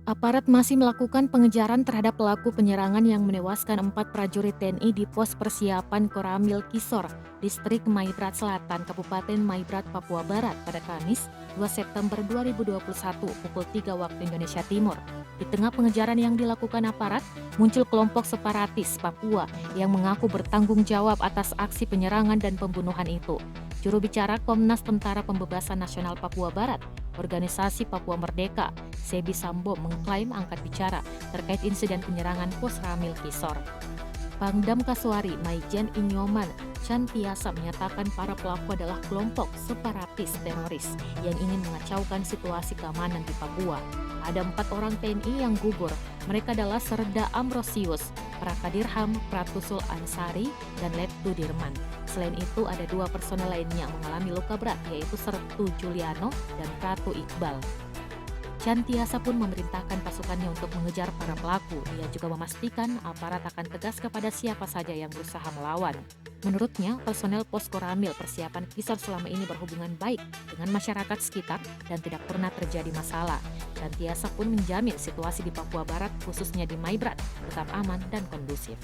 Aparat masih melakukan pengejaran terhadap pelaku penyerangan yang menewaskan 4 prajurit TNI di pos persiapan Koramil Kisor, Distrik Maibrat Selatan, Kabupaten Maibrat, Papua Barat pada Kamis 2 September 2021 pukul 3 waktu Indonesia Timur. Di tengah pengejaran yang dilakukan aparat, muncul kelompok separatis Papua yang mengaku bertanggung jawab atas aksi penyerangan dan pembunuhan itu. Juru bicara Komnas Tentara Pembebasan Nasional Papua Barat, Organisasi Papua Merdeka, Sebi Sambo mengklaim angkat bicara terkait insiden penyerangan pos Ramil Kisor. Pangdam Kasuari Maijen Inyoman Chantiasa menyatakan para pelaku adalah kelompok separatis teroris yang ingin mengacaukan situasi keamanan di Papua. Ada 4 orang TNI yang gugur. Mereka adalah Serda Ambrosius, Prakadirham Pratusul Ansari, dan Lettu Dirman. Selain itu, ada 2 personel lainnya yang mengalami luka berat, yaitu Sertu Juliano dan Pratu Iqbal. Chantiasa pun memerintahkan pasukannya untuk mengejar para pelaku. Ia juga memastikan aparat akan tegas kepada siapa saja yang berusaha melawan. Menurutnya, personel pos Koramil persiapan Kisor selama ini berhubungan baik dengan masyarakat sekitar dan tidak pernah terjadi masalah. Chantiasa pun menjamin situasi di Papua Barat, khususnya di Maibrat, tetap aman dan kondusif.